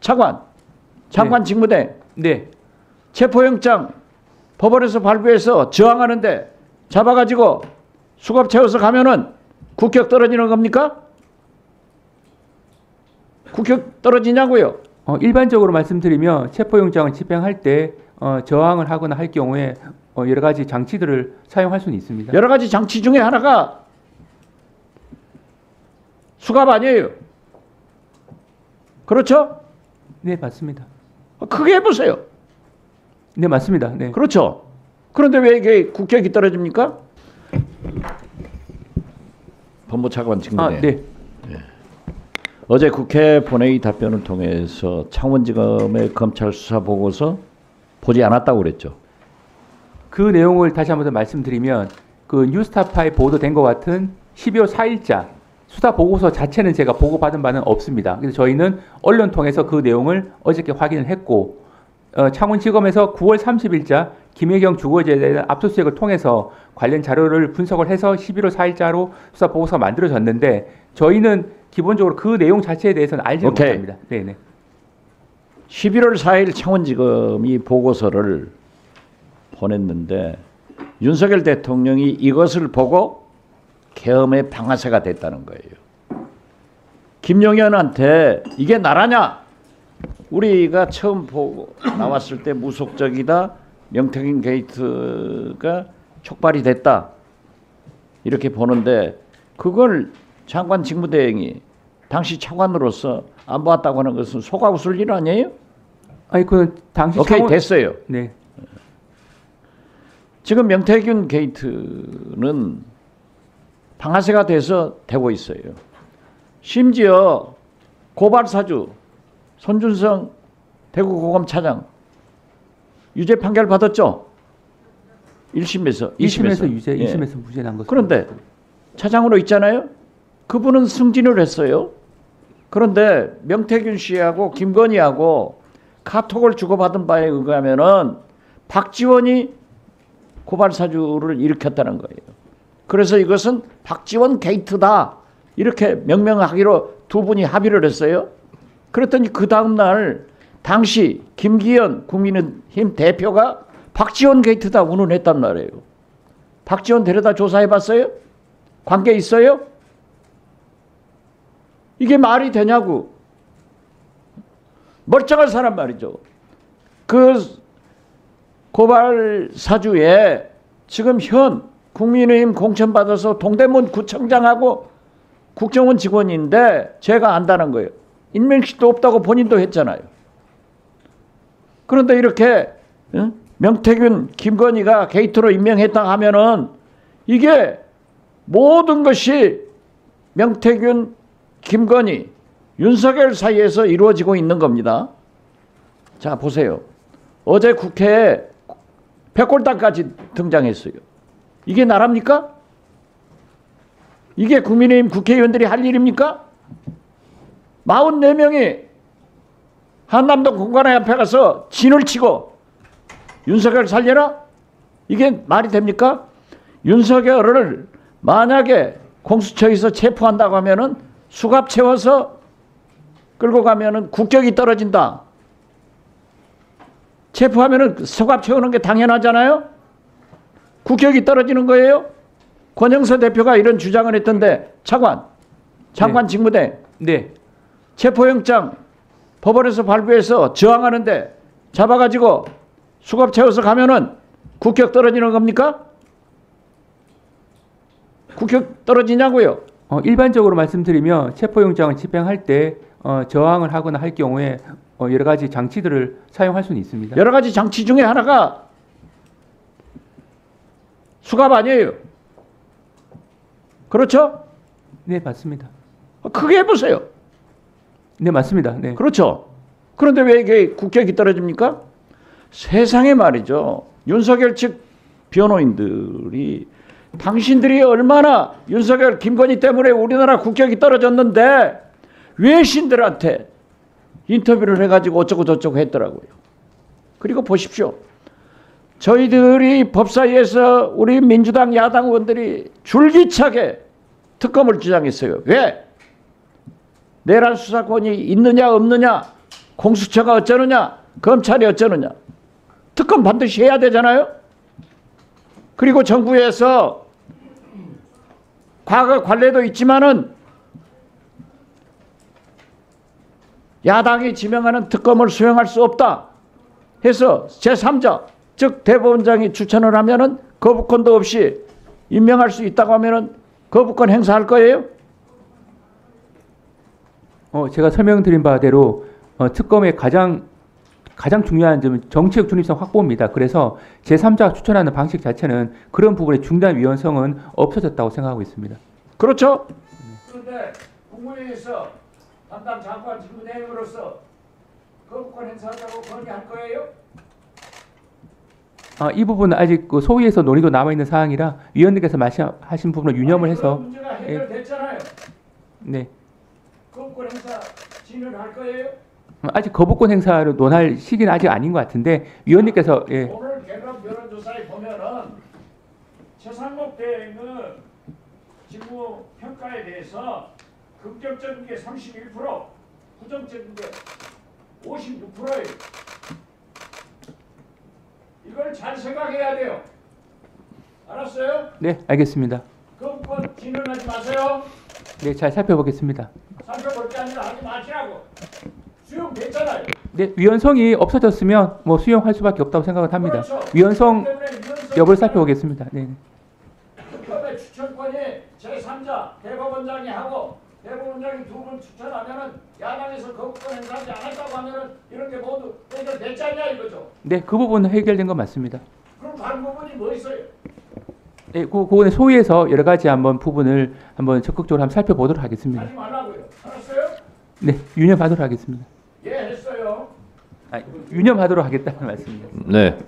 차관, 장관 직무대행. 네. 체포영장 법원에서 발부해서 저항하는데 잡아가지고 수갑 채워서 가면은 국격 떨어지는 겁니까? 국격 떨어지냐고요? 일반적으로 말씀드리면 체포영장을 집행할 때 저항을 하거나 할 경우에 여러 가지 장치들을 사용할 수는 있습니다. 여러 가지 장치 중에 하나가 수갑 아니에요. 그렇죠? 네, 맞습니다. 크게 해보세요. 네, 맞습니다. 네. 그렇죠. 그런데 왜 이게 국격이 떨어집니까? 법무차관 직무대행. 네. 어제 국회 본회의 답변을 통해서 창원지검의 검찰 수사 보고서 보지 않았다고 그랬죠. 그 내용을 다시 한번 더 말씀드리면 그 뉴스타파에 보도된 것 같은 12월 4일자 수사 보고서 자체는 제가 보고받은 바는 없습니다. 그래서 저희는 언론 통해서 그 내용을 어저께 확인을 했고 창원지검에서 9월 30일자 김혜경 주거지에 대한 압수수색을 통해서 관련 자료를 분석을 해서 11월 4일자로 수사 보고서가 만들어졌는데 저희는 기본적으로 그 내용 자체에 대해서는 알지 못합니다. 네네. 11월 4일 창원지검이 보고서를 보냈는데 윤석열 대통령이 이것을 보고 계엄의 방아쇠가 됐다는 거예요. 김용현한테 이게 나라냐? 우리가 처음 보고 나왔을 때 무속적이다. 명태균 게이트가 촉발이 됐다. 이렇게 보는데 그걸 장관 직무대행이 당시 차관으로서 안 보았다고 하는 것은 속아 웃을 일 아니에요? 아니 그 당시 오케이 됐어요. 네. 지금 명태균 게이트는 방아쇠가 돼서 되고 있어요. 심지어 고발사주 손준성 대구고검차장 유죄 판결 받았죠? 1심에서 1심에서 유죄, 2심에서 무죄 난 것으로. 그런데 차장으로 있잖아요. 그분은 승진을 했어요. 그런데 명태균 씨하고 김건희하고 카톡을 주고받은 바에 의하면은 박지원이 고발사주를 일으켰다는 거예요. 그래서 이것은 박지원 게이트다. 이렇게 명명하기로 두 분이 합의를 했어요. 그랬더니 그 다음날 당시 김기현 국민의힘 대표가 박지원 게이트다 운운했단 말이에요. 박지원 데려다 조사해봤어요? 관계 있어요? 이게 말이 되냐고. 멀쩡한 사람 말이죠. 그 고발 사주에 지금 현 국민의힘 공천받아서 동대문 구청장하고 국정원 직원인데 제가 안다는 거예요. 인명식도 없다고 본인도 했잖아요. 그런데 이렇게 명태균, 김건희가 게이트로 임명했다 하면은 이게 모든 것이 명태균, 김건희, 윤석열 사이에서 이루어지고 있는 겁니다. 자 보세요. 어제 국회에 백골당까지 등장했어요. 이게 나랍니까? 이게 국민의힘 국회의원들이 할 일입니까? 44명이 한남동 공관회 앞에 가서 진을 치고 윤석열 살려라? 이게 말이 됩니까? 윤석열을 만약에 공수처에서 체포한다고 하면은 수갑 채워서 끌고 가면은 국격이 떨어진다. 체포하면은 수갑 채우는 게 당연하잖아요? 국격이 떨어지는 거예요? 권영세 대표가 이런 주장을 했던데 차관, 장관 네. 직무대행. 네. 체포영장 법원에서 발부해서 저항하는데 잡아가지고 수갑 채워서 가면은 국격 떨어지는 겁니까? 국격 떨어지냐고요? 일반적으로 말씀드리면 체포영장을 집행할 때 저항을 하거나 할 경우에 여러 가지 장치들을 사용할 수는 있습니다. 여러 가지 장치 중에 하나가 수갑 아니에요. 그렇죠? 네, 맞습니다. 크게 해보세요. 네, 맞습니다. 네. 그렇죠. 그런데 왜 이게 국격이 떨어집니까? 세상에 말이죠. 윤석열 측 변호인들이 당신들이 얼마나 윤석열, 김건희 때문에 우리나라 국격이 떨어졌는데 외신들한테 인터뷰를 해가지고 어쩌고 저쩌고 했더라고요. 그리고 보십시오. 저희들이 법사위에서 우리 민주당 야당 의원들이 줄기차게 특검을 주장했어요. 왜? 내란 수사권이 있느냐 없느냐 공수처가 어쩌느냐, 검찰이 어쩌느냐. 특검 반드시 해야 되잖아요. 그리고 정부에서 과거 관례도 있지만은 야당이 지명하는 특검을 수행할 수 없다 해서 제3자, 즉 대법원장이 추천을 하면은 거부권도 없이 임명할 수 있다고 하면은 거부권 행사할 거예요? 제가 설명드린 바대로 특검의 가장 중요한 점은 정치적 중립성 확보입니다. 그래서 제3자가 추천하는 방식 자체는 그런 부분의 중단 위헌성은 없어졌다고 생각하고 있습니다. 그렇죠? 그런데 국무회의에서 담당 장관 질문행으로서 거부권 행사하자고 건의할 거예요? 이 부분은 아직 그 소위에서 논의도 남아 있는 사항이라 위원님께서 말씀하신 부분을 유념을 해서 그런 문제가 해결됐잖아요. 네. 거부권 행사 진행할 거예요? 아직 거부권 행사를 논할 시기는 아직 아닌 것 같은데 위원님께서 오늘 개각 여론조사에 보면은 최상목 대행은 직무 평가에 대해서 긍정적인 게 31%, 부정적인 게 56%예요. 이걸 잘 생각해야 돼요. 알았어요? 네, 알겠습니다. 거부권 진행하지 마세요. 네, 잘 살펴보겠습니다. 살펴볼 게 아니라 하지 마시라고. 수용됐잖아요. 네, 위헌성이 없어졌으면 뭐 수용할 수밖에 없다고 생각을 합니다. 그렇죠. 위헌성 때문에 위헌성 여부를 살펴보겠습니다. 네. 특검의 추천권이 제3자 대법원장이 하고 대법원장이 두 분 추천하면은 야당에서 거부권 행사하지 않았다고 하면은 이런 게 모두 해결됐지 않냐 이거죠. 네, 그 부분은 해결된 건 맞습니다. 그럼 다른 부분이 뭐 있어요? 네, 그거는 소위에서 여러 가지 한번 부분을 한번 적극적으로 한번 살펴보도록 하겠습니다. 하지 말라고요. 알았어요? 네, 유념하도록 하겠습니다. 예, 했어요. 유념하도록 하겠다는 말씀입니다. 네.